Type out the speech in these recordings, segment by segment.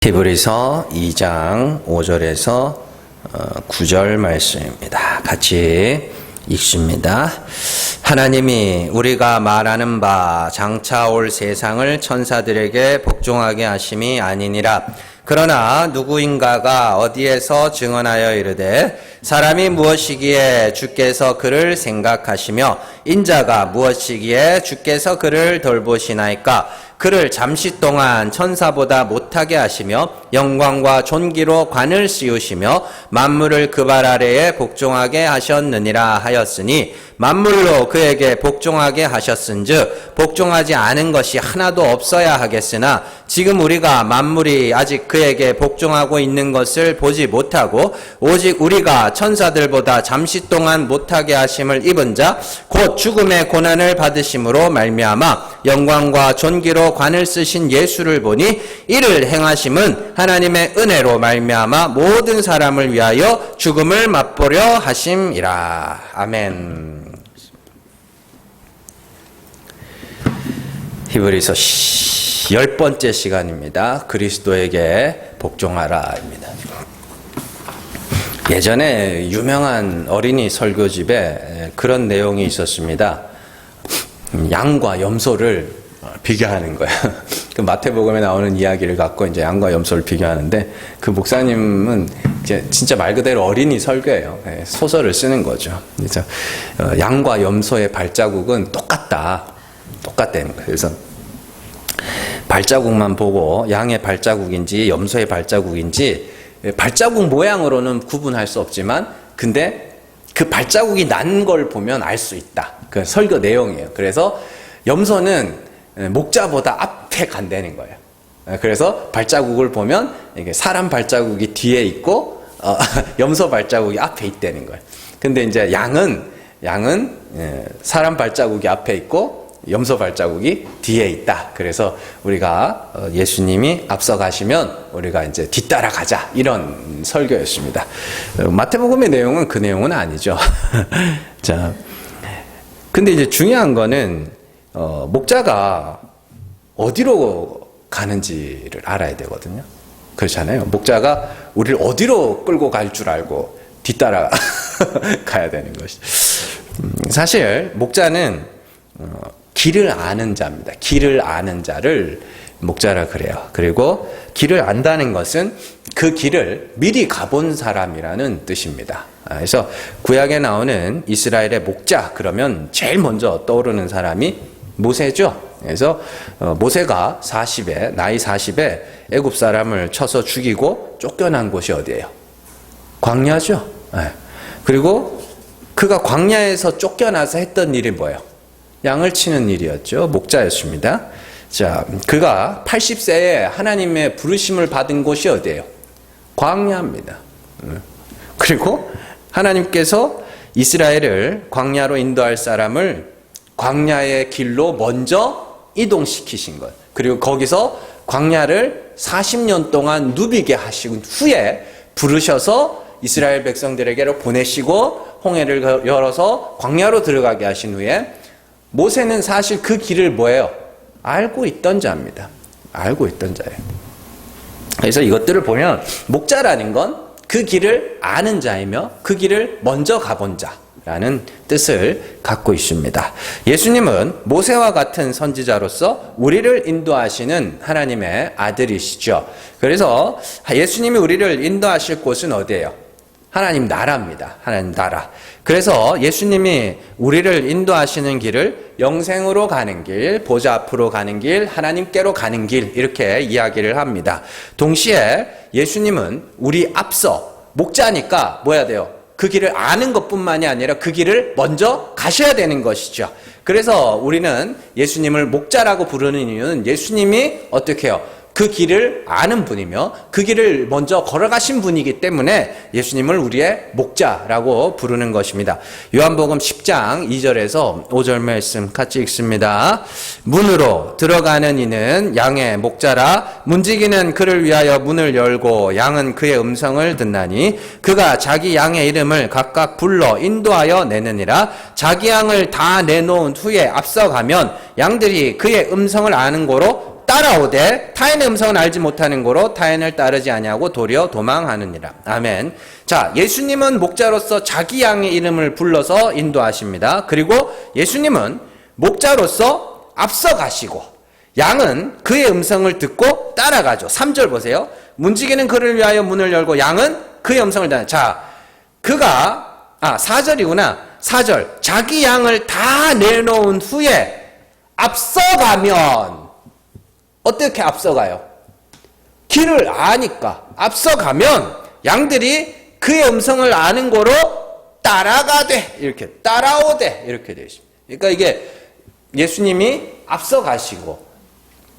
히브리서 2장 5절에서 9절 말씀입니다. 같이 읽습니다. 하나님이 우리가 말하는 바 장차 올 세상을 천사들에게 복종하게 하심이 아니니라. 그러나 누구인가가 어디에서 증언하여 이르되 사람이 무엇이기에 주께서 그를 생각하시며 인자가 무엇이기에 주께서 그를 돌보시나이까. 그를 잠시 동안 천사보다 못하게 하시며 영광과 존귀로 관을 씌우시며 만물을 그 발 아래에 복종하게 하셨느니라 하였으니 만물로 그에게 복종하게 하셨은즉 복종하지 않은 것이 하나도 없어야 하겠으나 지금 우리가 만물이 아직 그에게 복종하고 있는 것을 보지 못하고 오직 우리가 천사들보다 잠시 동안 못하게 하심을 입은 자 곧 죽음의 고난을 받으심으로 말미암아 영광과 존귀로 관을 쓰신 예수를 보니 이를 행하심은 하나님의 은혜로 말미암아 모든 사람을 위하여 죽음을 맛보려 하심이라. 아멘. 히브리서 10번째 시간입니다. 그리스도에게 복종하라입니다. 예전에 유명한 어린이 설교집에 그런 내용이 있었습니다. 양과 염소를 비교하는 거예요. 그 마태복음에 나오는 이야기를 갖고 이제 양과 염소를 비교하는데 그 목사님은 이제 진짜 말 그대로 어린이 설교예요. 소설을 쓰는 거죠. 그래서 양과 염소의 발자국은 똑같다는 거예요. 그래서 발자국만 보고 양의 발자국인지 염소의 발자국인지 발자국 모양으로는 구분할 수 없지만 근데 그 발자국이 난 걸 보면 알 수 있다. 그 설교 내용이에요. 그래서 염소는 목자보다 앞에 간다는 거예요. 그래서 발자국을 보면 이게 사람 발자국이 뒤에 있고 염소 발자국이 앞에 있다는 거예요. 근데 이제 양은 사람 발자국이 앞에 있고 염소 발자국이 뒤에 있다. 그래서 우리가 예수님이 앞서 가시면 우리가 이제 뒤따라 가자. 이런 설교였습니다. 마태복음의 내용은 그 내용은 아니죠. 자, 근데 이제 중요한 거는 목자가 어디로 가는지를 알아야 되거든요. 그렇잖아요. 목자가 우리를 어디로 끌고 갈 줄 알고 뒤따라 가야 되는 것이. 사실 목자는 길을 아는 자입니다. 길을 아는 자를 목자라 그래요. 그리고 길을 안다는 것은 그 길을 미리 가본 사람이라는 뜻입니다. 그래서 구약에 나오는 이스라엘의 목자 그러면 제일 먼저 떠오르는 사람이 모세죠. 그래서 모세가 나이 40에 애굽 사람을 쳐서 죽이고 쫓겨난 곳이 어디예요? 광야죠. 그리고 그가 광야에서 쫓겨나서 했던 일이 뭐예요? 양을 치는 일이었죠. 목자였습니다. 자, 그가 80세에 하나님의 부르심을 받은 곳이 어디예요? 광야입니다. 그리고 하나님께서 이스라엘을 광야로 인도할 사람을 광야의 길로 먼저 이동시키신 것. 그리고 거기서 광야를 40년 동안 누비게 하신 후에 부르셔서 이스라엘 백성들에게로 보내시고 홍해를 열어서 광야로 들어가게 하신 후에 모세는 사실 그 길을 뭐예요? 알고 있던 자입니다. 알고 있던 자예요. 그래서 이것들을 보면 목자라는 건 그 길을 아는 자이며 그 길을 먼저 가본 자라는 뜻을 갖고 있습니다. 예수님은 모세와 같은 선지자로서 우리를 인도하시는 하나님의 아들이시죠. 그래서 예수님이 우리를 인도하실 곳은 어디예요? 하나님 나라입니다. 하나님 나라. 그래서 예수님이 우리를 인도하시는 길을 영생으로 가는 길, 보좌 앞으로 가는 길, 하나님께로 가는 길 이렇게 이야기를 합니다. 동시에 예수님은 우리 앞서 목자니까 뭐 해야 돼요? 그 길을 아는 것뿐만이 아니라 그 길을 먼저 가셔야 되는 것이죠. 그래서 우리는 예수님을 목자라고 부르는 이유는 예수님이 어떻게 해요? 그 길을 아는 분이며 그 길을 먼저 걸어가신 분이기 때문에 예수님을 우리의 목자라고 부르는 것입니다. 요한복음 10장 2절에서 5절 말씀 같이 읽습니다. 문으로 들어가는 이는 양의 목자라. 문지기는 그를 위하여 문을 열고 양은 그의 음성을 듣나니 그가 자기 양의 이름을 각각 불러 인도하여 내느니라. 자기 양을 다 내놓은 후에 앞서가면 양들이 그의 음성을 아는 고로 따라오되 타인의 음성은 알지 못하는 고로 타인을 따르지 아니하고 도리어 도망하느니라. 아멘. 자, 예수님은 목자로서 자기 양의 이름을 불러서 인도하십니다. 그리고 예수님은 목자로서 앞서가시고 양은 그의 음성을 듣고 따라가죠. 3절 보세요. 문지기는 그를 위하여 문을 열고 양은 그의 음성을 따라. 자, 그가 4절이구나. 4절. 자기 양을 다 내놓은 후에 앞서가면 어떻게 앞서가요? 길을 아니까 앞서가면 양들이 그의 음성을 아는 거로 따라가되 이렇게 따라오되 이렇게 되어 있습니다. 그러니까 이게 예수님이 앞서가시고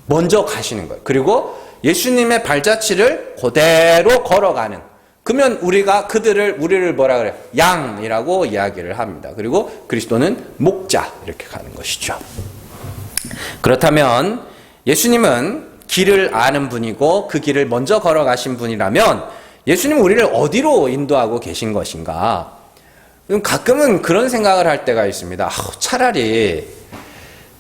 먼저 가시는 거예요. 그리고 예수님의 발자취를 그대로 걸어가는. 그러면 우리를 뭐라 그래요? 양이라고 이야기를 합니다. 그리고 그리스도는 목자 이렇게 가는 것이죠. 그렇다면 예수님은 길을 아는 분이고 그 길을 먼저 걸어가신 분이라면 예수님은 우리를 어디로 인도하고 계신 것인가? 가끔은 그런 생각을 할 때가 있습니다.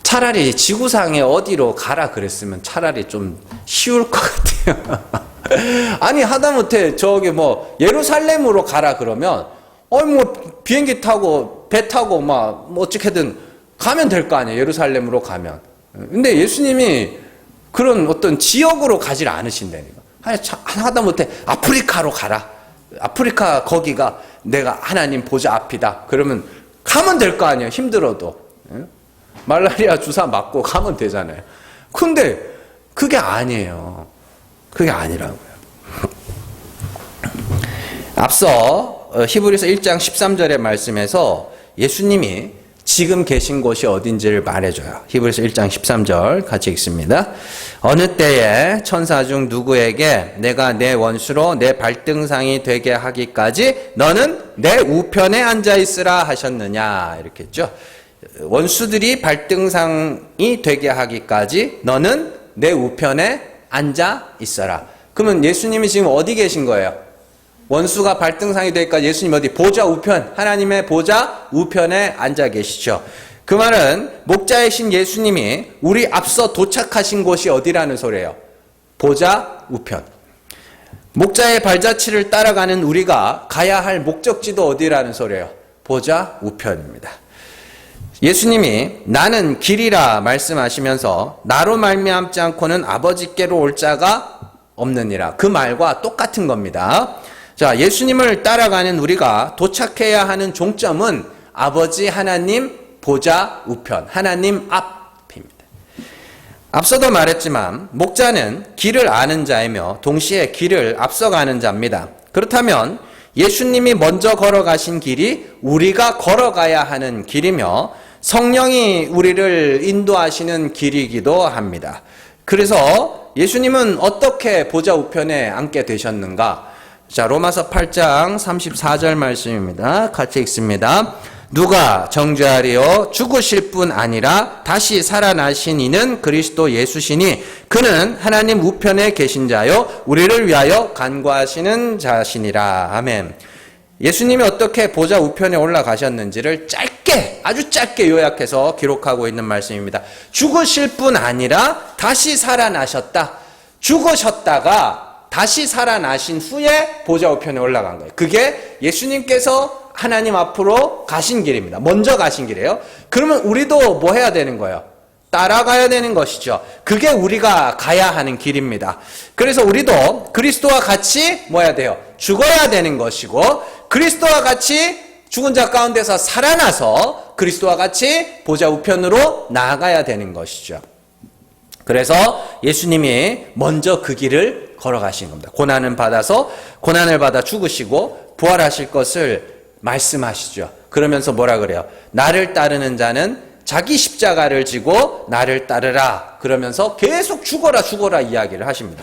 차라리 지구상에 어디로 가라 그랬으면 차라리 좀 쉬울 것 같아요. 아니 하다못해 예루살렘으로 가라 그러면 비행기 타고 배 타고 어떻게든 가면 될 거 아니에요. 예루살렘으로 가면. 근데 예수님이 그런 어떤 지역으로 가질 않으신다니까. 하다못해 아프리카로 가라. 아프리카 거기가 내가 하나님 보좌 앞이다. 그러면 가면 될 거 아니에요. 힘들어도. 말라리아 주사 맞고 가면 되잖아요. 근데 그게 아니에요. 그게 아니라고요. 앞서 히브리서 1장 13절의 말씀에서 예수님이 지금 계신 곳이 어딘지를 말해줘요. 히브리서 1장 13절 같이 읽습니다. 어느 때에 천사 중 누구에게 내가 내 원수로 내 발등상이 되게 하기까지 너는 내 우편에 앉아 있으라 하셨느냐 이렇게 했죠. 원수들이 발등상이 되게 하기까지 너는 내 우편에 앉아 있어라. 그러면 예수님이 지금 어디 계신 거예요? 원수가 발등상이 되기까지 예수님 어디? 보좌 우편, 하나님의 보좌 우편에 앉아 계시죠. 그 말은 목자이신 예수님이 우리 앞서 도착하신 곳이 어디라는 소리예요? 보좌 우편. 목자의 발자취를 따라가는 우리가 가야 할 목적지도 어디라는 소리예요? 보좌 우편입니다. 예수님이 나는 길이라 말씀하시면서 나로 말미암지 않고는 아버지께로 올 자가 없느니라. 그 말과 똑같은 겁니다. 자, 예수님을 따라가는 우리가 도착해야 하는 종점은 아버지 하나님 보좌 우편, 하나님 앞입니다. 앞서도 말했지만 목자는 길을 아는 자이며 동시에 길을 앞서가는 자입니다. 그렇다면 예수님이 먼저 걸어가신 길이 우리가 걸어가야 하는 길이며 성령이 우리를 인도하시는 길이기도 합니다. 그래서 예수님은 어떻게 보좌 우편에 앉게 되셨는가? 자, 로마서 8장 34절 말씀입니다. 같이 읽습니다. 누가 정죄하리요? 죽으실 뿐 아니라 다시 살아나신 이는 그리스도 예수시니 그는 하나님 우편에 계신 자요 우리를 위하여 간구하시는 자시니라. 아멘. 예수님이 어떻게 보좌 우편에 올라가셨는지를 아주 짧게 요약해서 기록하고 있는 말씀입니다. 죽으실 뿐 아니라 다시 살아나셨다. 죽으셨다가 다시 살아나신 후에 보좌 우편에 올라간 거예요. 그게 예수님께서 하나님 앞으로 가신 길입니다. 먼저 가신 길이에요. 그러면 우리도 뭐 해야 되는 거예요? 따라가야 되는 것이죠. 그게 우리가 가야 하는 길입니다. 그래서 우리도 그리스도와 같이 뭐 해야 돼요? 죽어야 되는 것이고 그리스도와 같이 죽은 자 가운데서 살아나서 그리스도와 같이 보좌 우편으로 나아가야 되는 것이죠. 그래서 예수님이 먼저 그 길을 걸어가신 겁니다. 고난을 받아 죽으시고 부활하실 것을 말씀하시죠. 그러면서 뭐라 그래요? 나를 따르는 자는 자기 십자가를 지고 나를 따르라. 그러면서 계속 죽어라 이야기를 하십니다.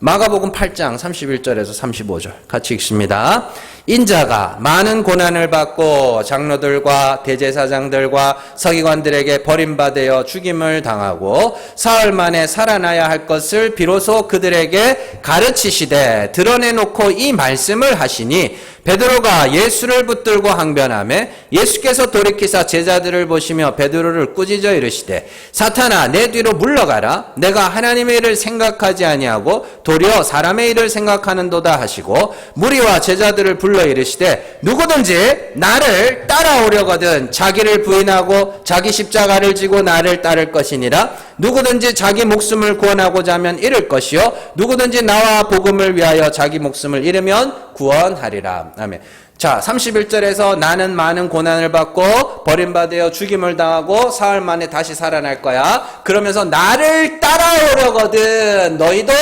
마가복음 8장 31절에서 35절 같이 읽습니다. 인자가 많은 고난을 받고 장로들과 대제사장들과 서기관들에게 버림받아 죽임을 당하고 사흘 만에 살아나야 할 것을 비로소 그들에게 가르치시되 드러내놓고 이 말씀을 하시니 베드로가 예수를 붙들고 항변하매 예수께서 돌이키사 제자들을 보시며 베드로를 꾸짖어 이르시되 사탄아 내 뒤로 물러가라. 내가 하나님의 일을 생각하지 아니하고 도리어 사람의 일을 생각하는도다 하시고 무리와 제자들을 불러 이르시되 누구든지 나를 따라오려거든 자기를 부인하고 자기 십자가를 지고 나를 따를 것이니라. 누구든지 자기 목숨을 구원하고자 하면 잃을 것이요 누구든지 나와 복음을 위하여 자기 목숨을 잃으면 구원하리라. 아멘. 자, 31절에서 나는 많은 고난을 받고 버림받아 죽임을 당하고 사흘 만에 다시 살아날 거야. 그러면서 나를 따라오려거든 너희도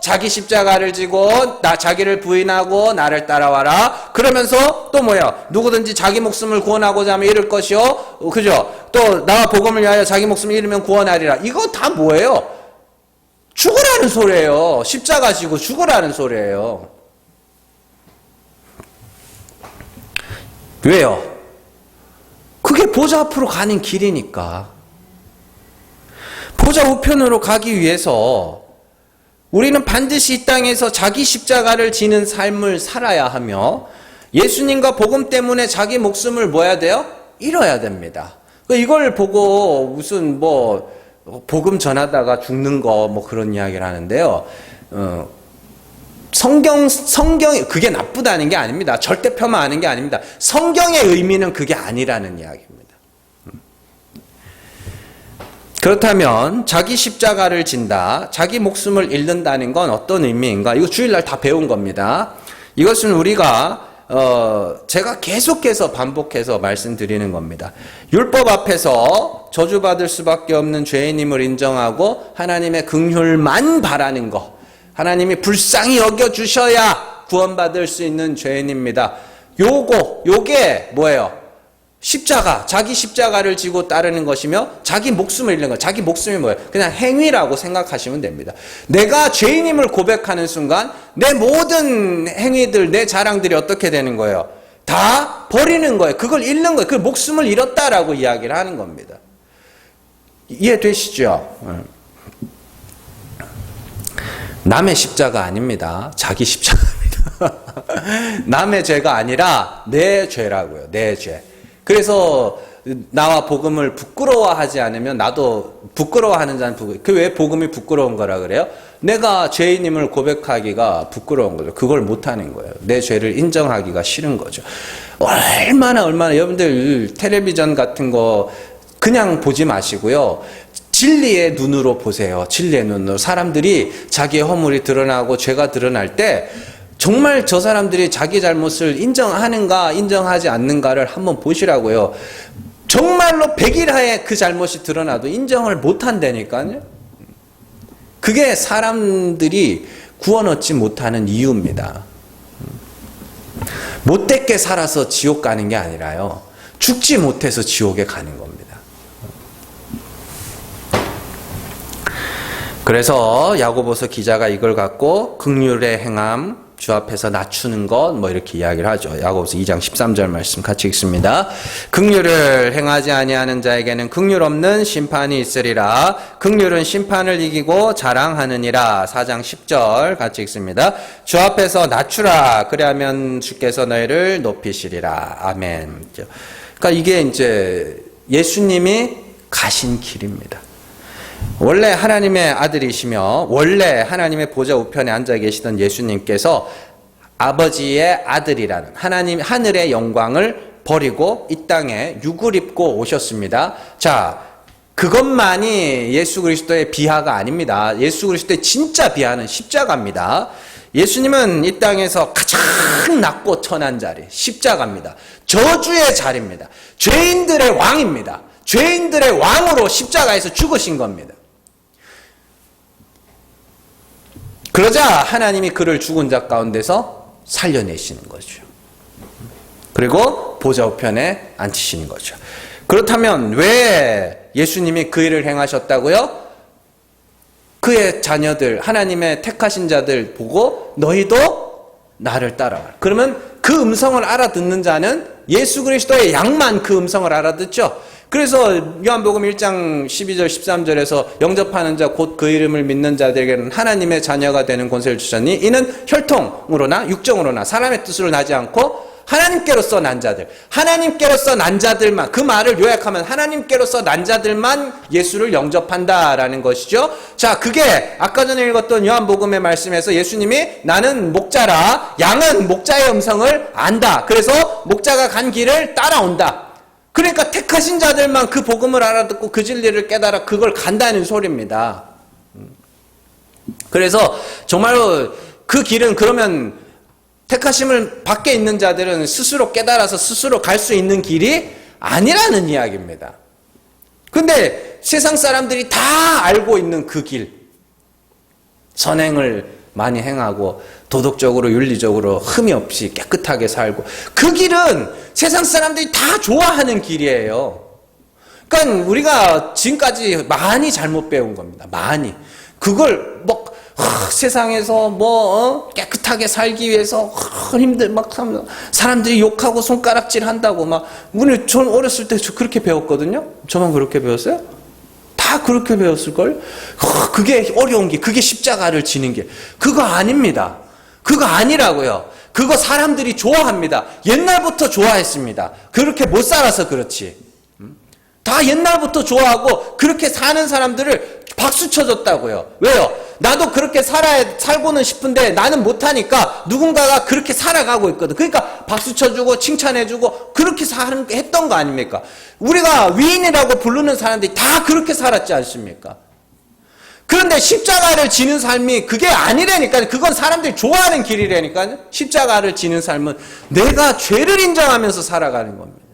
자기 십자가를 지고 자기를 부인하고 나를 따라와라. 그러면서 또 뭐야? 누구든지 자기 목숨을 구원하고자 하면 잃을 것이요. 그죠? 또 나와 복음을 위하여 자기 목숨을 잃으면 구원하리라. 이거 다 뭐예요? 죽으라는 소리예요. 십자가 지고 죽으라는 소리예요. 왜요? 그게 보좌 앞으로 가는 길이니까. 보좌 우편으로 가기 위해서 우리는 반드시 이 땅에서 자기 십자가를 지는 삶을 살아야 하며 예수님과 복음 때문에 자기 목숨을 뭐 해야 돼요? 잃어야 됩니다. 이걸 보고 무슨 복음 전하다가 죽는 거 그런 이야기를 하는데요. 성경이 그게 나쁘다는 게 아닙니다. 절대 폄하하는 게 아닙니다. 성경의 의미는 그게 아니라는 이야기입니다. 그렇다면 자기 십자가를 진다, 자기 목숨을 잃는다는 건 어떤 의미인가? 이거 주일날 다 배운 겁니다. 이것은 우리가 제가 계속해서 반복해서 말씀드리는 겁니다. 율법 앞에서 저주받을 수밖에 없는 죄인임을 인정하고 하나님의 긍휼만 바라는 것, 하나님이 불쌍히 여겨주셔야 구원받을 수 있는 죄인입니다. 요게 뭐예요? 십자가, 자기 십자가를 지고 따르는 것이며 자기 목숨을 잃는 것. 자기 목숨이 뭐예요? 그냥 행위라고 생각하시면 됩니다. 내가 죄인임을 고백하는 순간 내 모든 행위들, 내 자랑들이 어떻게 되는 거예요? 다 버리는 거예요. 그걸 잃는 거예요. 그 목숨을 잃었다라고 이야기를 하는 겁니다. 이해되시죠? 남의 십자가 아닙니다. 자기 십자가입니다. 남의 죄가 아니라 내 죄라고요. 내 죄. 그래서 나와 복음을 부끄러워하지 않으면 나도 부끄러워하는 자는 왜 복음이 부끄러운 거라 그래요? 내가 죄인임을 고백하기가 부끄러운 거죠. 그걸 못하는 거예요. 내 죄를 인정하기가 싫은 거죠. 얼마나 여러분들 텔레비전 같은 거 그냥 보지 마시고요. 진리의 눈으로 보세요. 진리의 눈으로. 사람들이 자기의 허물이 드러나고 죄가 드러날 때 정말 저 사람들이 자기 잘못을 인정하는가 인정하지 않는가를 한번 보시라고요. 정말로 100일 하에 그 잘못이 드러나도 인정을 못한다니까요. 그게 사람들이 구원 얻지 못하는 이유입니다. 못되게 살아서 지옥 가는 게 아니라요. 죽지 못해서 지옥에 가는 겁니다. 그래서 야고보서 기자가 이걸 갖고 긍휼의 행함, 주 앞에서 낮추는 것 이렇게 이야기를 하죠. 야고보서 2장 13절 말씀 같이 읽습니다. 긍휼을 행하지 아니하는 자에게는 긍휼 없는 심판이 있으리라. 긍휼은 심판을 이기고 자랑하느니라. 4장 10절 같이 읽습니다. 주 앞에서 낮추라. 그리하면 주께서 너희를 높이시리라. 아멘. 그러니까 이게 이제 예수님이 가신 길입니다. 원래 하나님의 아들이시며 원래 하나님의 보좌 우편에 앉아 계시던 예수님께서 아버지의 아들이라는 하나님 하늘의 영광을 버리고 이 땅에 육을 입고 오셨습니다. 자, 그것만이 예수 그리스도의 비하가 아닙니다. 예수 그리스도의 진짜 비하는 십자가입니다. 예수님은 이 땅에서 가장 낮고 천한 자리, 십자가입니다. 저주의 자리입니다. 죄인들의 왕입니다. 죄인들의 왕으로 십자가에서 죽으신 겁니다. 그러자 하나님이 그를 죽은 자 가운데서 살려내시는 거죠. 그리고 보좌 우편에 앉히시는 거죠. 그렇다면 왜 예수님이 그 일을 행하셨다고요? 그의 자녀들, 하나님의 택하신 자들 보고 너희도 나를 따라와라. 그러면 그 음성을 알아듣는 자는 예수 그리스도의 양만 그 음성을 알아듣죠. 그래서 요한복음 1장 12절 13절에서 영접하는 자 곧 그 이름을 믿는 자들에게는 하나님의 자녀가 되는 권세를 주셨니 이는 혈통으로나 육정으로나 사람의 뜻으로 나지 않고 하나님께로서 난 자들, 하나님께로서 난 자들만, 그 말을 요약하면 하나님께로서 난 자들만 예수를 영접한다라는 것이죠. 자, 그게 아까 전에 읽었던 요한복음의 말씀에서 예수님이 나는 목자라, 양은 목자의 음성을 안다. 그래서 목자가 간 길을 따라온다. 그러니까 택하신 자들만 그 복음을 알아듣고 그 진리를 깨달아 그걸 간다는 소리입니다. 그래서 정말로 그 길은 그러면 택하심을 밖에 있는 자들은 스스로 깨달아서 스스로 갈 수 있는 길이 아니라는 이야기입니다. 근데 세상 사람들이 다 알고 있는 그 길, 선행을 많이 행하고 도덕적으로 윤리적으로 흠이 없이 깨끗하게 살고 그 길은 세상 사람들이 다 좋아하는 길이에요. 그러니까 우리가 지금까지 많이 잘못 배운 겁니다. 많이. 그걸 세상에서 깨끗하게 살기 위해서 사람들이 욕하고 손가락질 한다고 전 어렸을 때 그렇게 배웠거든요. 저만 그렇게 배웠어요? 다 그렇게 배웠을걸? 그게 어려운 게, 그게 십자가를 지는 게. 그거 아닙니다. 그거 아니라고요. 그거 사람들이 좋아합니다. 옛날부터 좋아했습니다. 그렇게 못 살아서 그렇지. 다 옛날부터 좋아하고 그렇게 사는 사람들을 박수 쳐줬다고요. 왜요? 나도 그렇게 살고는 싶은데 나는 못하니까 누군가가 그렇게 살아가고 있거든. 그러니까 박수 쳐주고 칭찬해주고 그렇게 했던 거 아닙니까? 우리가 위인이라고 부르는 사람들이 다 그렇게 살았지 않습니까? 그런데 십자가를 지는 삶이 그게 아니라니까요. 그건 사람들이 좋아하는 길이라니까요. 십자가를 지는 삶은 내가 죄를 인정하면서 살아가는 겁니다.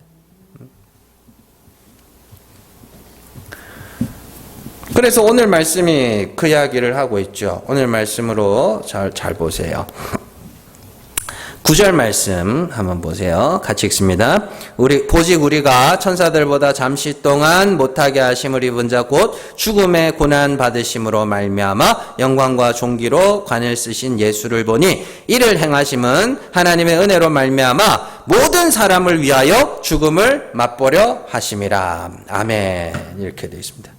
그래서 오늘 말씀이 그 이야기를 하고 있죠. 오늘 말씀으로 잘 보세요. 9절 말씀 한번 보세요. 같이 읽습니다. 보직 우리가 천사들보다 잠시 동안 못하게 하심을 입은 자 곧 죽음의 고난 받으심으로 말미암아 영광과 존귀로 관을 쓰신 예수를 보니 이를 행하심은 하나님의 은혜로 말미암아 모든 사람을 위하여 죽음을 맛보려 하심이라. 아멘. 이렇게 되어 있습니다.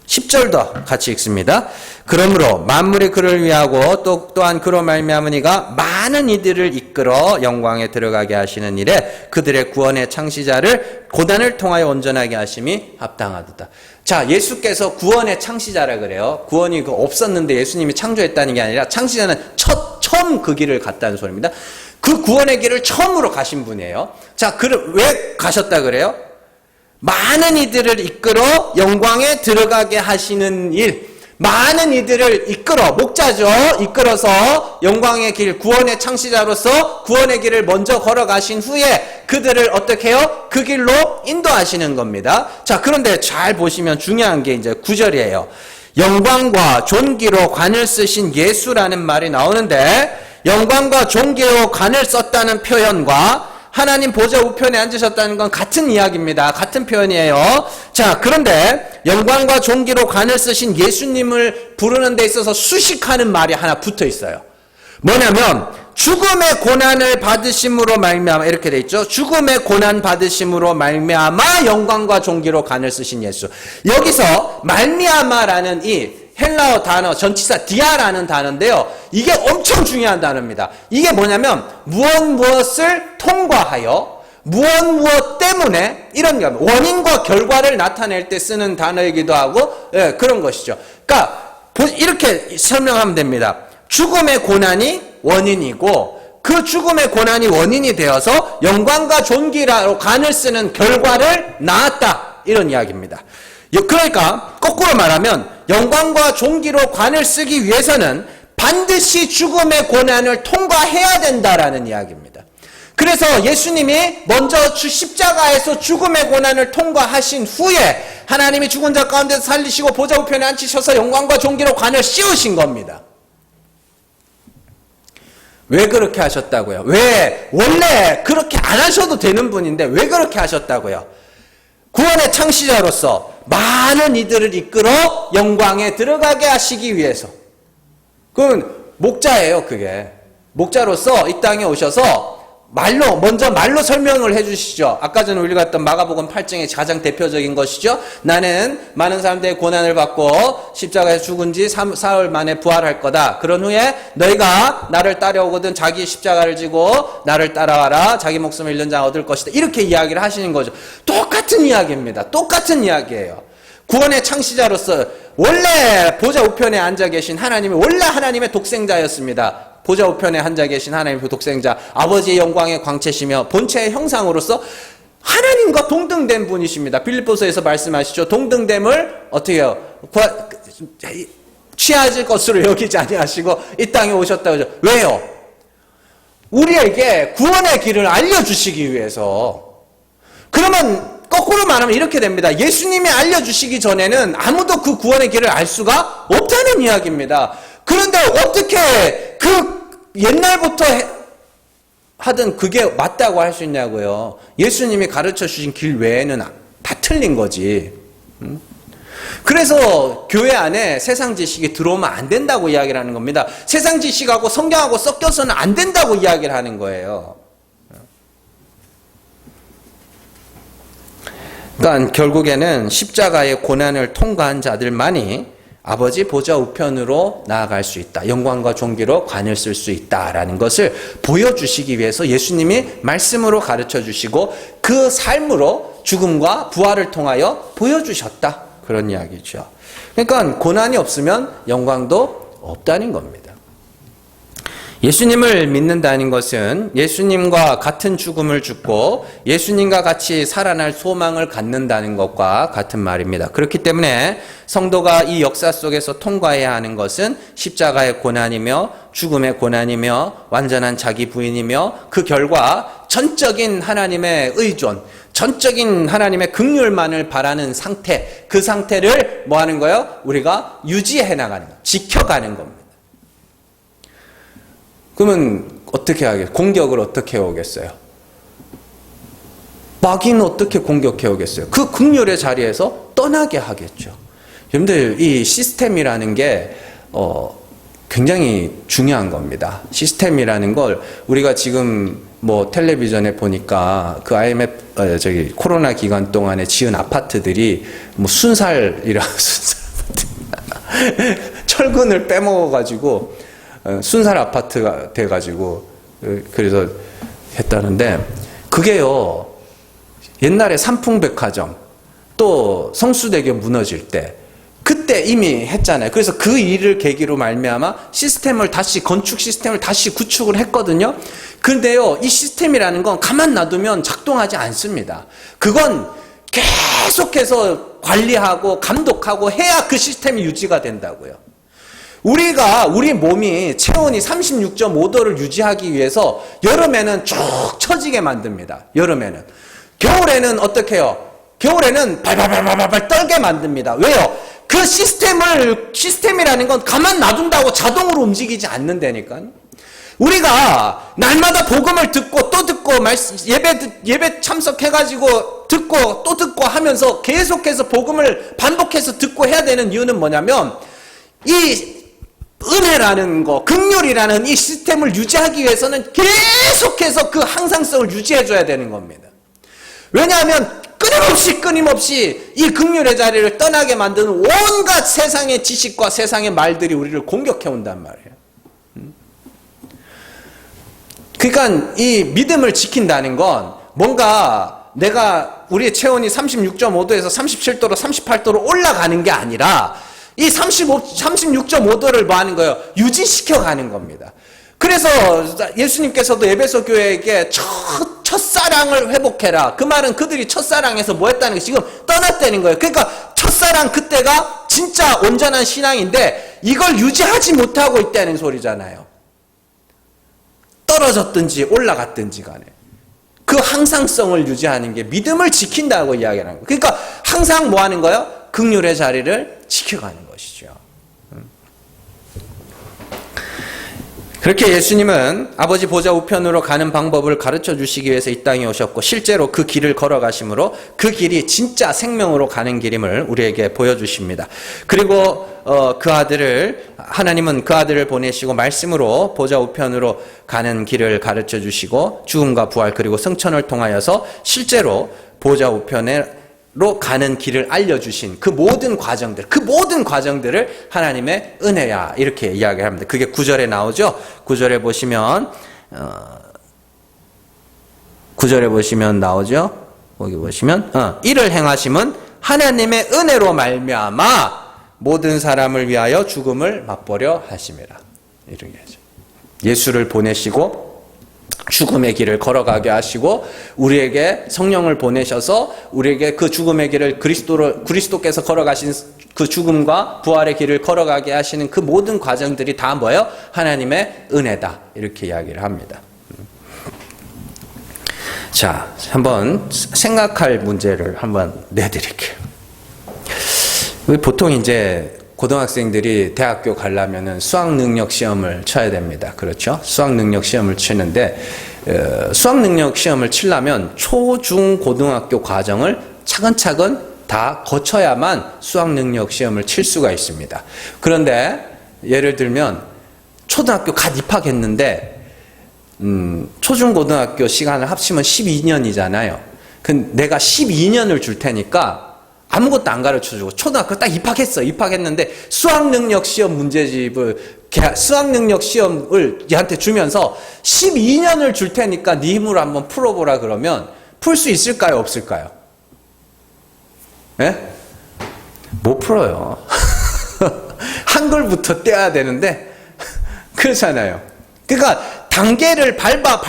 10절도 같이 읽습니다. 그러므로 만물이 그를 위하고 또한 그로 말미암으니가 많은 이들을 이끌어 영광에 들어가게 하시는 일에 그들의 구원의 창시자를 고난을 통하여 온전하게 하심이 합당하도다. 자, 예수께서 구원의 창시자라 그래요. 구원이 없었는데 예수님이 창조했다는 게 아니라 창시자는 처음 그 길을 갔다는 소리입니다. 그 구원의 길을 처음으로 가신 분이에요. 자, 왜 가셨다 그래요? 많은 이들을 이끌어 영광에 들어가게 하시는 일, 많은 이들을 이끌어, 목자죠. 이끌어서 영광의 길, 구원의 창시자로서 구원의 길을 먼저 걸어가신 후에 그들을 어떻게 해요? 그 길로 인도하시는 겁니다. 자, 그런데 잘 보시면 중요한 게 이제 9절이에요. 영광과 존귀로 관을 쓰신 예수라는 말이 나오는데 영광과 존귀로 관을 썼다는 표현과 하나님 보좌 우편에 앉으셨다는 건 같은 이야기입니다. 같은 표현이에요. 자, 그런데 영광과 존귀로 관을 쓰신 예수님을 부르는 데 있어서 수식하는 말이 하나 붙어 있어요. 뭐냐면 죽음의 고난을 받으심으로 말미암아 이렇게 돼 있죠. 죽음의 고난 받으심으로 말미암아 영광과 존귀로 관을 쓰신 예수. 여기서 말미암아라는 이 헬라어 단어 전치사 디아라는 단어인데요. 이게 엄청 중요한 단어입니다. 이게 뭐냐면 무엇을 통과하여 무엇 때문에 이런 거 원인과 결과를 나타낼 때 쓰는 단어이기도 하고 그런 것이죠. 그러니까 이렇게 설명하면 됩니다. 죽음의 고난이 원인이고 그 죽음의 고난이 원인이 되어서 영광과 존귀로 관을 쓰는 결과를 낳았다. 이런 이야기입니다. 그러니까 거꾸로 말하면 영광과 존귀로 관을 쓰기 위해서는 반드시 죽음의 고난을 통과해야 된다라는 이야기입니다. 그래서 예수님이 먼저 십자가에서 죽음의 고난을 통과하신 후에 하나님이 죽은 자 가운데서 살리시고 보좌 우편에 앉히셔서 영광과 존귀로 관을 씌우신 겁니다. 왜 그렇게 하셨다고요? 왜? 원래 그렇게 안 하셔도 되는 분인데 왜 그렇게 하셨다고요? 구원의 창시자로서 많은 이들을 이끌어 영광에 들어가게 하시기 위해서. 그건 목자예요, 그게. 목자로서 이 땅에 오셔서 먼저 말로 설명을 해주시죠. 아까 전에 우리가 했던 마가복음 8장의 가장 대표적인 것이죠. 나는 많은 사람들의 고난을 받고 십자가에 죽은 지 4월 만에 부활할 거다. 그런 후에 너희가 나를 따라오거든 자기 십자가를 지고 나를 따라와라. 자기 목숨을 잃는 자 얻을 것이다. 이렇게 이야기를 하시는 거죠. 똑같은 이야기입니다. 똑같은 이야기예요. 구원의 창시자로서 원래 보좌 우편에 앉아 계신 하나님이 원래 하나님의 독생자였습니다. 보좌 우편에 앉아 계신 하나님의 독생자, 아버지의 영광의 광채시며 본체의 형상으로서 하나님과 동등된 분이십니다. 빌립보서에서 말씀하시죠. 동등됨을 어떻게 해요? 취하질 것으로 여기지 아니하시고 이 땅에 오셨다고 하죠. 왜요? 우리에게 구원의 길을 알려주시기 위해서. 그러면 거꾸로 말하면 이렇게 됩니다. 예수님이 알려주시기 전에는 아무도 그 구원의 길을 알 수가 없다는 이야기입니다. 그런데 어떻게 그 옛날부터 하던 그게 맞다고 할 수 있냐고요. 예수님이 가르쳐 주신 길 외에는 다 틀린 거지. 그래서 교회 안에 세상 지식이 들어오면 안 된다고 이야기를 하는 겁니다. 세상 지식하고 성경하고 섞여서는 안 된다고 이야기를 하는 거예요. 그러니까 결국에는 십자가의 고난을 통과한 자들만이 아버지 보좌 우편으로 나아갈 수 있다. 영광과 존귀로 관을 쓸 수 있다라는 것을 보여주시기 위해서 예수님이 말씀으로 가르쳐 주시고 그 삶으로 죽음과 부활을 통하여 보여주셨다. 그런 이야기죠. 그러니까 고난이 없으면 영광도 없다는 겁니다. 예수님을 믿는다는 것은 예수님과 같은 죽음을 죽고 예수님과 같이 살아날 소망을 갖는다는 것과 같은 말입니다. 그렇기 때문에 성도가 이 역사 속에서 통과해야 하는 것은 십자가의 고난이며 죽음의 고난이며 완전한 자기 부인이며 그 결과 전적인 하나님의 의존, 전적인 하나님의 긍휼만을 바라는 상태, 그 상태를 뭐 하는 거예요? 우리가 유지해 나가는 거, 지켜가는 겁니다. 그러면 어떻게 하겠어요? 공격을 어떻게 해오겠어요? 마귀는 어떻게 공격해 오겠어요? 그 긍휼의 자리에서 떠나게 하겠죠. 여러분들 이 시스템이라는 게 굉장히 중요한 겁니다. 시스템이라는 걸 우리가 지금 뭐 텔레비전에 보니까 그 IMF 코로나 기간 동안에 지은 아파트들이 뭐 순살 철근을 빼먹어가지고 순살 아파트가 돼가지고 그래서 했다는데 그게요 옛날에 삼풍백화점 또 성수대교 무너질 때 그때 이미 했잖아요. 그래서 그 일을 계기로 말미암아 시스템을 다시 건축 시스템을 다시 구축을 했거든요. 그런데요 이 시스템이라는 건 가만 놔두면 작동하지 않습니다. 그건 계속해서 관리하고 감독하고 해야 그 시스템이 유지가 된다고요. 우리 몸이 체온이 36.5도를 유지하기 위해서 여름에는 쭉 처지게 만듭니다. 여름에는. 겨울에는 어떻게 해요? 겨울에는 발발발발발 떨게 만듭니다. 왜요? 그 시스템이라는 건 가만 놔둔다고 자동으로 움직이지 않는다니까. 우리가 날마다 복음을 듣고 또 듣고 예배 참석해가지고 듣고 또 듣고 하면서 계속해서 복음을 반복해서 듣고 해야 되는 이유는 뭐냐면 이 은혜라는 거, 긍휼이라는 이 시스템을 유지하기 위해서는 계속해서 그 항상성을 유지해줘야 되는 겁니다. 왜냐하면 끊임없이 이 긍휼의 자리를 떠나게 만드는 온갖 세상의 지식과 세상의 말들이 우리를 공격해온단 말이에요. 그러니까 이 믿음을 지킨다는 건 뭔가 우리의 체온이 36.5도에서 37도로 38도로 올라가는 게 아니라 이 36.5도를 뭐 하는 거예요? 유지시켜 가는 겁니다. 그래서 예수님께서도 에베소 교회에게 첫사랑을 회복해라. 그 말은 그들이 첫사랑에서 뭐 했다는 게 지금 떠났다는 거예요. 그러니까 첫사랑 그때가 진짜 온전한 신앙인데 이걸 유지하지 못하고 있다는 소리잖아요. 떨어졌든지 올라갔든지 간에. 그 항상성을 유지하는 게 믿음을 지킨다고 이야기하는 거예요. 그러니까 항상 뭐 하는 거예요? 긍휼의 자리를 지켜가는 것이죠. 그렇게 예수님은 아버지 보좌 우편으로 가는 방법을 가르쳐 주시기 위해서 이 땅에 오셨고 실제로 그 길을 걸어가심으로 그 길이 진짜 생명으로 가는 길임을 우리에게 보여주십니다. 그리고 하나님은 그 아들을 보내시고 말씀으로 보좌 우편으로 가는 길을 가르쳐 주시고 죽음과 부활 그리고 승천을 통하여서 실제로 보좌 우편으로 가는 길을 알려주신 그 모든 과정들을 하나님의 은혜야 이렇게 이야기합니다. 그게 9절에 나오죠. 9절에 보시면 나오죠. 거기 보시면 이를 행하심은 하나님의 은혜로 말미암아 모든 사람을 위하여 죽음을 맛보려 하심이라. 이렇게 하죠. 예수를 보내시고 죽음의 길을 걸어가게 하시고 우리에게 성령을 보내셔서 우리에게 그 죽음의 길을 그리스도께서 걸어가신 그 죽음과 부활의 길을 걸어가게 하시는 그 모든 과정들이 다 뭐예요? 하나님의 은혜다. 이렇게 이야기를 합니다. 자, 한번 생각할 문제를 한번 내드릴게요. 보통 이제 고등학생들이 대학교 가려면은 수학 능력 시험을 쳐야 됩니다. 그렇죠? 수학 능력 시험을 치는데 수학 능력 시험을 치려면 초, 중, 고등학교 과정을 차근차근 다 거쳐야만 수학 능력 시험을 칠 수가 있습니다. 그런데 예를 들면 초등학교 갓 입학했는데 초중 고등학교 시간을 합치면 12년이잖아요. 내가 12년을 줄 테니까 아무것도 안 가르쳐주고 초등학교 딱 입학했는데 수학능력 시험을 얘한테 주면서 12년을 줄 테니까 네 힘으로 한번 풀어보라 그러면 풀 수 있을까요? 없을까요? 예? 못 풀어요. 한글부터 떼야 되는데 그렇잖아요. 그러니까 단계를 밟아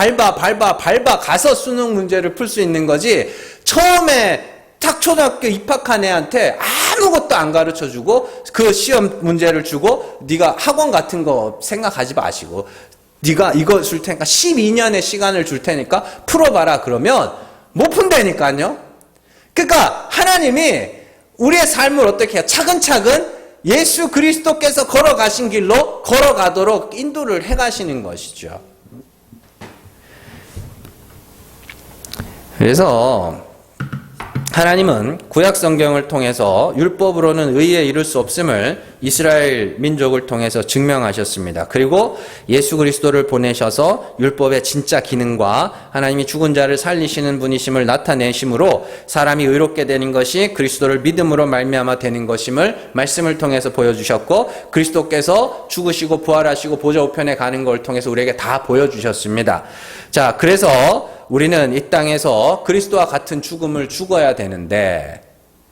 가서 수능 문제를 풀 수 있는 거지 처음에 딱 초등학교 입학한 애한테 아무것도 안 가르쳐주고 그 시험 문제를 주고 네가 학원 같은 거 생각하지 마시고 네가 이거 줄 테니까 12년의 시간을 줄 테니까 풀어봐라 그러면 못 푼다니까요. 그러니까 하나님이 우리의 삶을 어떻게 해요? 차근차근 예수 그리스도께서 걸어가신 길로 걸어가도록 인도를 해가시는 것이죠. 그래서 하나님은 구약 성경을 통해서 율법으로는 의에 이룰 수 없음을 이스라엘 민족을 통해서 증명하셨습니다. 그리고 예수 그리스도를 보내셔서 율법의 진짜 기능과 하나님이 죽은 자를 살리시는 분이심을 나타내심으로 사람이 의롭게 되는 것이 그리스도를 믿음으로 말미암아 되는 것임을 말씀을 통해서 보여주셨고 그리스도께서 죽으시고 부활하시고 보좌 우편에 가는 걸 통해서 우리에게 다 보여주셨습니다. 자, 그래서 우리는 이 땅에서 그리스도와 같은 죽음을 죽어야 되는데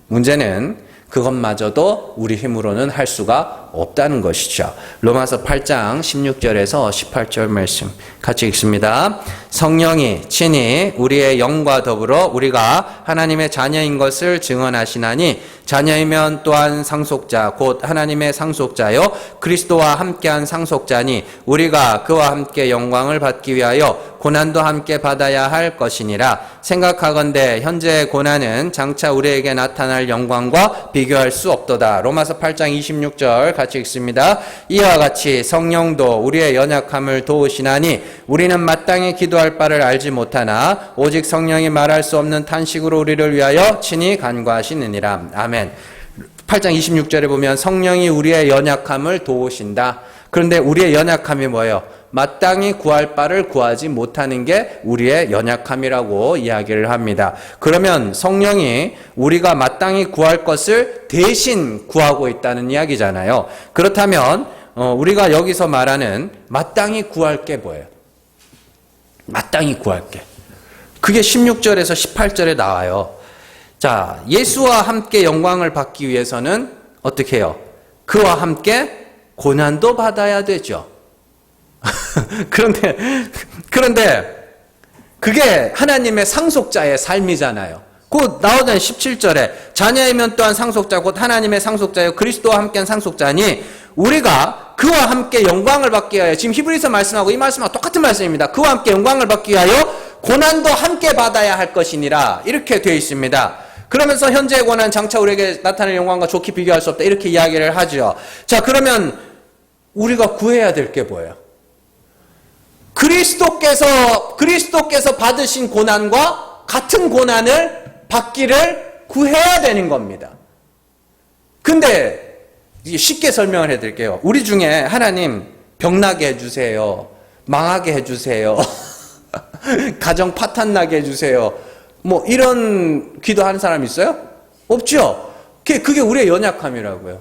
문제는 그것마저도 우리 힘으로는 할 수가 없다는 것이죠. 로마서 8장 16절에서 18절 말씀 같이 읽습니다. 성령이 친히 우리의 영과 더불어 우리가 하나님의 자녀인 것을 증언하시나니 자녀이면 또한 상속자 곧 하나님의 상속자요 그리스도와 함께한 상속자니 우리가 그와 함께 영광을 받기 위하여 고난도 함께 받아야 할 것이니라. 생각하건대 현재의 고난은 장차 우리에게 나타날 영광과 비교할 수 없도다. 로마서 8장 26절 같이 읽습니다. 이와 같이 성령도 우리의 연약함을 도우시나니 우리는 마땅히 기도할 바를 알지 못하나 오직 성령이 말할 수 없는 탄식으로 우리를 위하여 친히 간구하시느니라. 아멘. 8장 26절에 보면 성령이 우리의 연약함을 도우신다. 그런데 우리의 연약함이 뭐예요? 마땅히 구할 바를 구하지 못하는 게 우리의 연약함이라고 이야기를 합니다. 그러면 성령이 우리가 마땅히 구할 것을 대신 구하고 있다는 이야기잖아요. 그렇다면 우리가 여기서 말하는 마땅히 구할 게 뭐예요? 마땅히 구할 게. 그게 16절에서 18절에 나와요. 자, 예수와 함께 영광을 받기 위해서는 어떻게 해요? 그와 함께 고난도 받아야 되죠. 그런데 그게 하나님의 상속자의 삶이잖아요. 곧 나오던 17절에 자녀이면 또한 상속자 곧 하나님의 상속자요 그리스도와 함께한 상속자니 우리가 그와 함께 영광을 받기 위하여 지금 히브리서 말씀하고 이 말씀하고 똑같은 말씀입니다. 그와 함께 영광을 받기 위하여 고난도 함께 받아야 할 것이니라 이렇게 되어 있습니다. 그러면서 현재의 고난 장차 우리에게 나타날 영광과 좋게 비교할 수 없다 이렇게 이야기를 하죠. 자, 그러면 우리가 구해야 될 게 뭐예요? 그리스도께서 받으신 고난과 같은 고난을 받기를 구해야 되는 겁니다. 근데 쉽게 설명을 해드릴게요. 우리 중에 하나님 병나게 해주세요. 망하게 해주세요. 가정 파탄나게 해주세요. 뭐 이런 기도하는 사람 있어요? 없죠? 그게 우리의 연약함이라고요.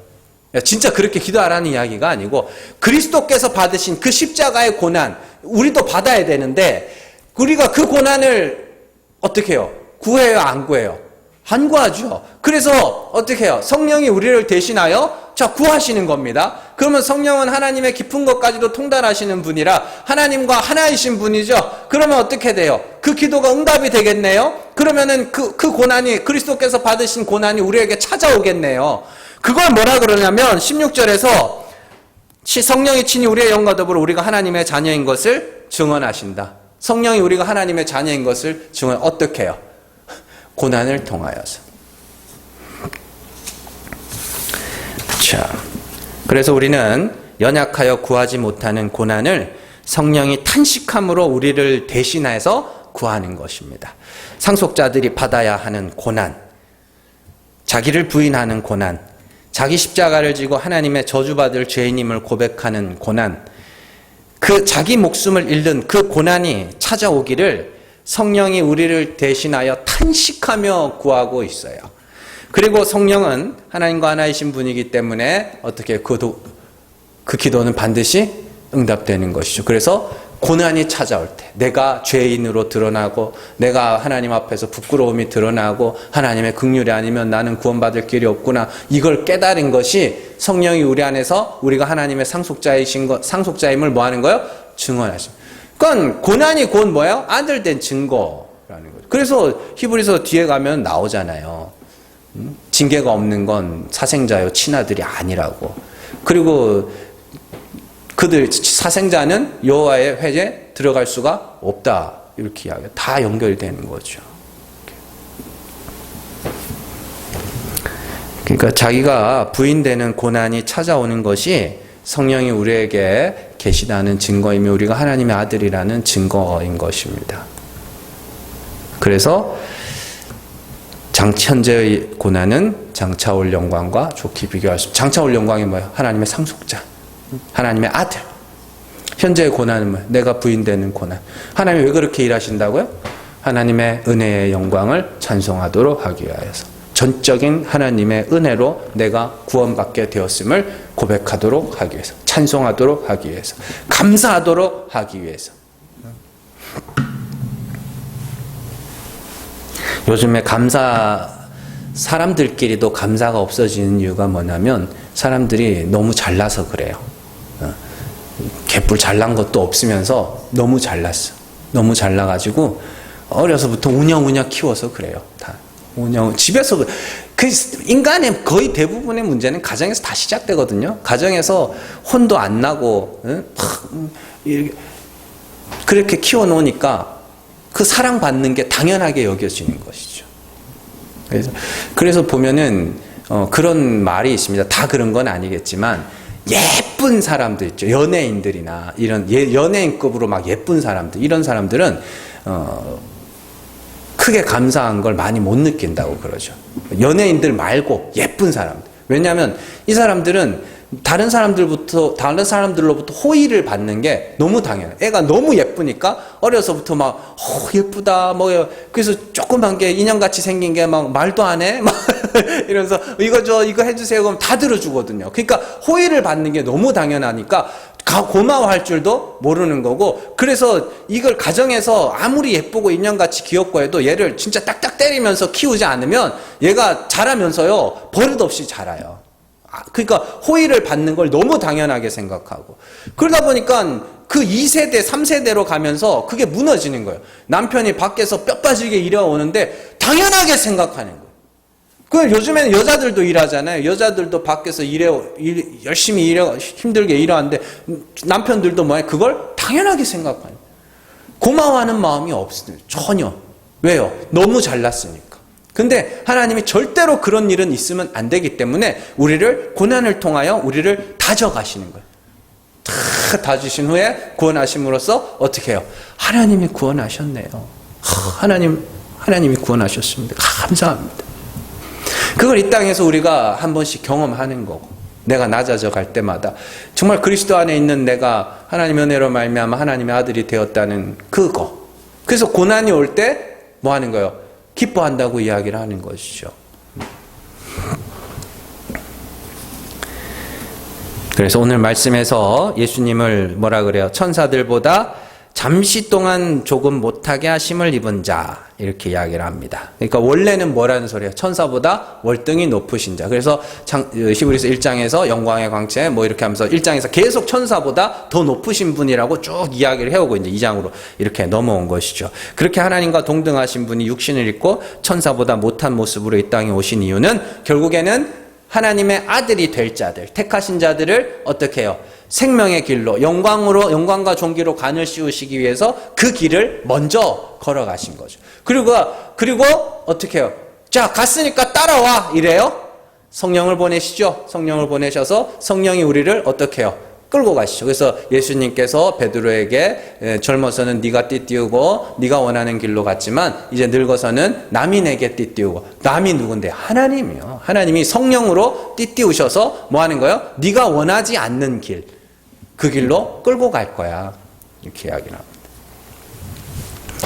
진짜 그렇게 기도하라는 이야기가 아니고 그리스도께서 받으신 그 십자가의 고난 우리도 받아야 되는데 우리가 그 고난을 어떻게 해요? 구해요? 안 구해요? 안 구하죠. 그래서 어떻게 해요? 성령이 우리를 대신하여 구하시는 겁니다. 그러면 성령은 하나님의 깊은 것까지도 통달하시는 분이라 하나님과 하나이신 분이죠. 그러면 어떻게 돼요? 그 기도가 응답이 되겠네요. 그러면은 그 고난이 그리스도께서 받으신 고난이 우리에게 찾아오겠네요. 그걸 뭐라 그러냐면 16절에서 성령이 친히 우리의 영과 더불어 우리가 하나님의 자녀인 것을 증언하신다. 성령이 우리가 하나님의 자녀인 것을 어떻게 해요? 고난을 통하여서. 자, 그래서 우리는 연약하여 구하지 못하는 고난을 성령이 탄식함으로 우리를 대신해서 구하는 것입니다. 상속자들이 받아야 하는 고난, 자기를 부인하는 고난, 자기 십자가를 지고 하나님의 저주받을 죄인임을 고백하는 고난, 그 자기 목숨을 잃는 그 고난이 찾아오기를 성령이 우리를 대신하여 탄식하며 구하고 있어요. 그리고 성령은 하나님과 하나이신 분이기 때문에 어떻게 그 기도는 반드시 응답되는 것이죠. 그래서 고난이 찾아올 때 내가 죄인으로 드러나고 내가 하나님 앞에서 부끄러움이 드러나고 하나님의 긍휼이 아니면 나는 구원받을 길이 없구나, 이걸 깨달은 것이 성령이 우리 안에서 우리가 하나님의 상속자임을 뭐 하는 거예요? 증언하십니다. 그러니까 고난이 곧 뭐예요? 아들 된 증거라는 거죠. 그래서 히브리서 뒤에 가면 나오잖아요. 징계가 없는 건 사생자요 친아들이 아니라고. 그리고 그들 사생자는 여호와의 회에 들어갈 수가 없다, 이렇게 이야기해요. 다 연결되는 거죠. 그러니까 자기가 부인되는 고난이 찾아오는 것이 성령이 우리에게 계시다는 증거이며 우리가 하나님의 아들이라는 증거인 것입니다. 그래서 현재의 고난은 장차올 영광과 좋게 비교할 수 없습니다. 장차올 영광이 뭐예요? 하나님의 상속자, 하나님의 아들. 현재의 고난은 뭐예요? 내가 부인되는 고난. 하나님이 왜 그렇게 일하신다고요? 하나님의 은혜의 영광을 찬송하도록 하기 위하여서, 전적인 하나님의 은혜로 내가 구원받게 되었음을 고백하도록 하기 위해서, 찬송하도록 하기 위해서, 감사하도록 하기 위해서. 요즘에 사람들끼리도 감사가 없어지는 이유가 뭐냐면 사람들이 너무 잘나서 그래요. 개뿔 잘난 것도 없으면서 너무 잘났어. 너무 잘나가지고 어려서부터 우냐우냐 키워서 그래요. 다 집에서 인간의 거의 대부분의 문제는 가정에서 다 시작되거든요. 가정에서 혼도 안 나고 그렇게 키워놓으니까 그 사랑받는 게 당연하게 여겨지는 것이죠. 그래서 보면은 그런 말이 있습니다. 다 그런 건 아니겠지만 예쁜 사람들 있죠. 연예인들이나 이런 연예인급으로 막 예쁜 사람들, 이런 사람들은 크게 감사한 걸 많이 못 느낀다고 그러죠. 연예인들 말고 예쁜 사람들. 왜냐하면 이 사람들은 다른 사람들로부터 호의를 받는 게 너무 당연해. 애가 너무 예쁘니까 어려서부터 막 예쁘다 뭐, 그래서 조그만 게 인형같이 생긴 게 막 말도 안 해 막 이러면서 이거 해주세요 그러면 다 들어주거든요. 그러니까 호의를 받는 게 너무 당연하니까 고마워할 줄도 모르는 거고, 그래서 이걸 가정에서 아무리 예쁘고 인형같이 귀엽고 해도 얘를 진짜 딱딱 때리면서 키우지 않으면 얘가 자라면서요 버릇없이 자라요. 그러니까 호의를 받는 걸 너무 당연하게 생각하고, 그러다 보니까 그 2세대, 3세대로 가면서 그게 무너지는 거예요. 남편이 밖에서 뼈 빠지게 일해오는데 당연하게 생각하는 거예요. 그 요즘에는 여자들도 일하잖아요. 여자들도 밖에서 열심히 힘들게 일하는데 남편들도 뭐예요? 그걸 당연하게 생각하는 거예요. 고마워하는 마음이 없어요. 전혀. 왜요? 너무 잘났으니까. 근데 하나님이 절대로 그런 일은 있으면 안 되기 때문에 우리를 고난을 통하여 우리를 다져가시는 거예요. 다 주신 후에 구원하심으로써 어떻게 해요? 하나님이 구원하셨네요. 하나님이 구원하셨습니다. 감사합니다. 그걸 이 땅에서 우리가 한 번씩 경험하는 거고, 내가 낮아져 갈 때마다 정말 그리스도 안에 있는 내가 하나님의 은혜로 말미암아 하나님의 아들이 되었다는 그거. 그래서 고난이 올 때 뭐 하는 거예요? 기뻐한다고 이야기를 하는 것이죠. 그래서 오늘 말씀에서 예수님을 뭐라 그래요? 천사들보다 잠시 동안 조금 못하게 하심을 입은 자, 이렇게 이야기를 합니다. 그러니까 원래는 뭐라는 소리예요? 천사보다 월등히 높으신 자. 그래서 히브리서 1장에서 영광의 광채 뭐 이렇게 하면서 1장에서 계속 천사보다 더 높으신 분이라고 쭉 이야기를 해오고 이제 2장으로 이렇게 넘어온 것이죠. 그렇게 하나님과 동등하신 분이 육신을 입고 천사보다 못한 모습으로 이 땅에 오신 이유는 결국에는 하나님의 아들이 될 자들, 택하신 자들을 어떻게 해요? 생명의 길로, 영광과 존귀로 간을 씌우시기 위해서 그 길을 먼저 걸어가신 거죠. 그리고 어떻게 해요? 자, 갔으니까 따라와! 이래요? 성령을 보내시죠. 성령을 보내셔서 성령이 우리를 어떻게 해요? 끌고 가시죠. 그래서 예수님께서 베드로에게 젊어서는 네가 띠띠우고 네가 원하는 길로 갔지만 이제 늙어서는 남이 내게 띠띠우고, 남이 누군데? 하나님이요. 하나님이 성령으로 띠띠우셔서 뭐 하는 거예요? 네가 원하지 않는 길, 그 길로 끌고 갈 거야. 이렇게 이야기를 합니다.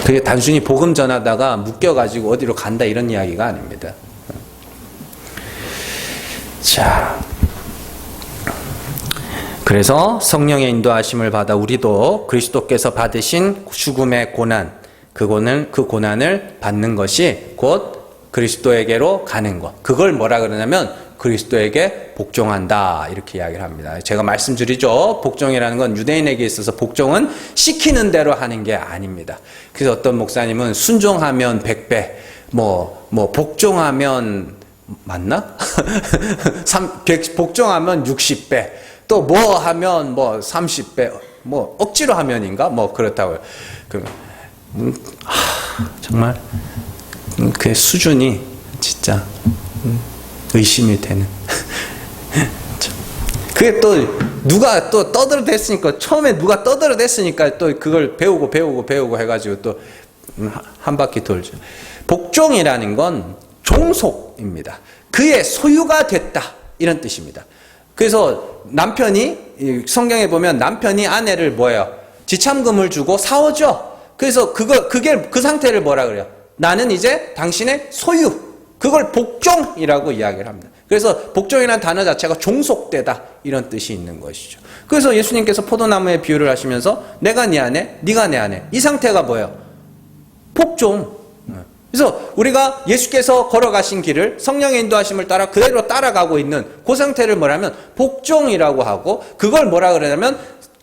그게 단순히 복음 전하다가 묶여가지고 어디로 간다 이런 이야기가 아닙니다. 자, 그래서 성령의 인도하심을 받아 우리도 그리스도께서 받으신 죽음의 고난, 그 고난을 받는 것이 곧 그리스도에게로 가는 것. 그걸 뭐라 그러냐면 그리스도에게 복종한다, 이렇게 이야기를 합니다. 제가 말씀드리죠. 복종이라는 건 유대인에게 있어서 복종은 시키는 대로 하는 게 아닙니다. 그래서 어떤 목사님은 순종하면 100배, 복종하면 맞나? 복종하면 60배, 또 뭐 하면 30배, 억지로 하면인가? 그렇다고요. 정말 그 수준이 진짜 의심이 되는. 그게 또 누가 또 떠들어댔으니까, 처음에 누가 떠들어댔으니까 또 그걸 배우고 해가지고 또 한 바퀴 돌죠. 복종이라는 건 종속입니다. 그의 소유가 됐다, 이런 뜻입니다. 그래서 남편이, 성경에 보면 남편이 아내를 뭐예요? 지참금을 주고 사오죠. 그래서 그 상태를 뭐라 그래요? 나는 이제 당신의 소유. 그걸 복종이라고 이야기를 합니다. 그래서 복종이라는 단어 자체가 종속되다, 이런 뜻이 있는 것이죠. 그래서 예수님께서 포도나무의 비유를 하시면서 내가 네 아내, 네가 내 아내, 이 상태가 뭐예요? 복종. 그래서 우리가 예수께서 걸어가신 길을 성령의 인도하심을 따라 그대로 따라가고 있는 그 상태를 뭐라면 복종이라고 하고, 그걸 뭐라 그러냐면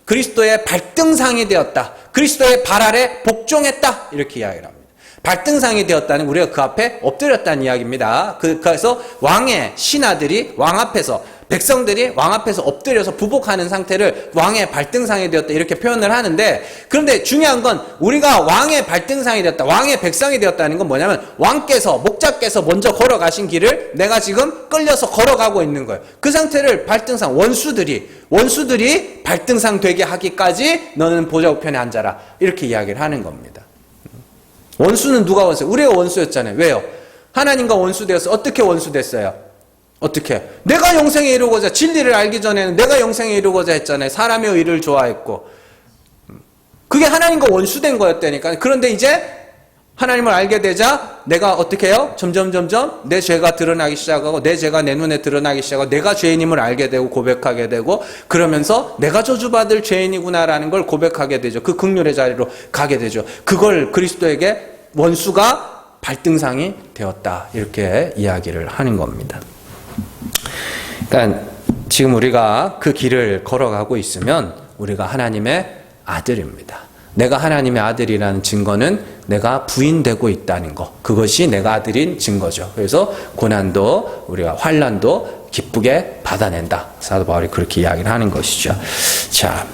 그리스도의 발등상이 되었다, 그리스도의 발 아래 복종했다, 이렇게 이야기를 합니다. 발등상이 되었다는, 우리가 그 앞에 엎드렸다는 이야기입니다. 그래서 왕의 신하들이 왕 앞에서, 백성들이 왕 앞에서 엎드려서 부복하는 상태를 왕의 발등상이 되었다, 이렇게 표현을 하는데, 그런데 중요한 건 우리가 왕의 발등상이 되었다, 왕의 백성이 되었다는 건 뭐냐면 목자께서 먼저 걸어가신 길을 내가 지금 끌려서 걸어가고 있는 거예요. 그 상태를 발등상, 원수들이 발등상 되게 하기까지 너는 보좌 우편에 앉아라, 이렇게 이야기를 하는 겁니다. 원수는 누가 원수예요? 우리가 원수였잖아요. 왜요? 하나님과 원수되어서 어떻게 원수됐어요? 어떻게? 내가 영생에 이르고자, 진리를 알기 전에는 내가 영생에 이르고자 했잖아요. 사람의 의를 좋아했고. 그게 하나님과 원수된 거였다니까. 그런데 이제 하나님을 알게 되자 내가 어떻게 해요? 점점 내 죄가 드러나기 시작하고, 내 죄가 내 눈에 드러나기 시작하고, 내가 죄인임을 알게 되고 고백하게 되고, 그러면서 내가 저주받을 죄인이구나라는 걸 고백하게 되죠. 그 긍휼의 자리로 가게 되죠. 그걸 그리스도에게 원수가 발등상이 되었다, 이렇게 이야기를 하는 겁니다. 그러니까 지금 우리가 그 길을 걸어가고 있으면 우리가 하나님의 아들입니다. 내가 하나님의 아들이라는 증거는 내가 부인되고 있다는 것, 그것이 내가 아들인 증거죠. 그래서 고난도, 우리가 환난도 기쁘게 받아낸다, 사도 바울이 그렇게 이야기를 하는 것이죠. 자,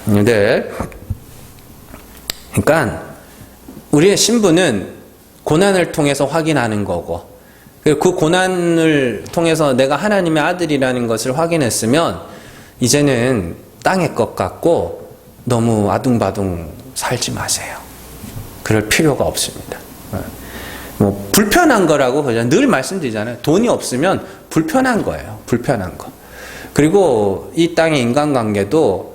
그러니까 우리의 신분은 고난을 통해서 확인하는 거고, 그 고난을 통해서 내가 하나님의 아들이라는 것을 확인했으면 이제는 땅의 것 같고 너무 아둥바둥 살지 마세요. 그럴 필요가 없습니다. 뭐 불편한 거라고 늘 말씀드리잖아요. 돈이 없으면 불편한 거예요. 불편한 거. 그리고 이 땅의 인간관계도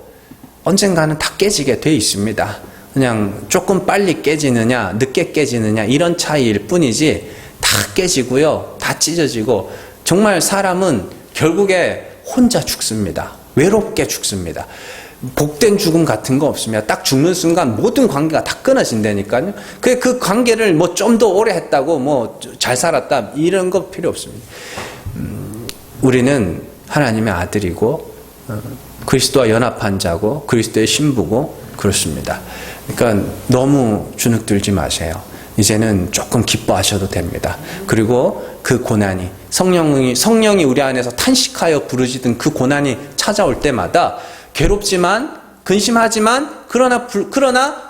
언젠가는 다 깨지게 돼 있습니다. 그냥 조금 빨리 깨지느냐 늦게 깨지느냐 이런 차이일 뿐이지 다 깨지고요. 다 찢어지고 정말 사람은 결국에 혼자 죽습니다. 외롭게 죽습니다. 복된 죽음 같은 거 없습니다. 딱 죽는 순간 모든 관계가 다 끊어진다니까요. 그 관계를 뭐 좀 더 오래 했다고 뭐 잘 살았다 이런 거 필요 없습니다. 우리는 하나님의 아들이고 그리스도와 연합한 자고 그리스도의 신부고 그렇습니다. 그러니까 너무 주눅들지 마세요. 이제는 조금 기뻐하셔도 됩니다. 그리고 그 고난이 성령이 우리 안에서 탄식하여 부르짖은 그 고난이 찾아올 때마다 괴롭지만 근심하지만 그러나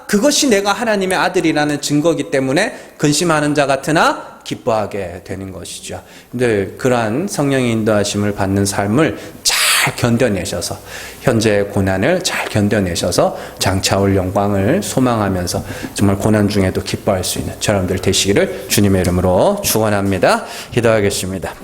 그것이 내가 하나님의 아들이라는 증거이기 때문에 근심하는 자 같으나 기뻐하게 되는 것이죠. 늘 그러한 성령의 인도하심을 받는 삶을 잘 견뎌내셔서 현재의 고난을 잘 견뎌내셔서 장차올 영광을 소망하면서 정말 고난 중에도 기뻐할 수 있는 여러분들 되시기를 주님의 이름으로 축원합니다. 기도하겠습니다.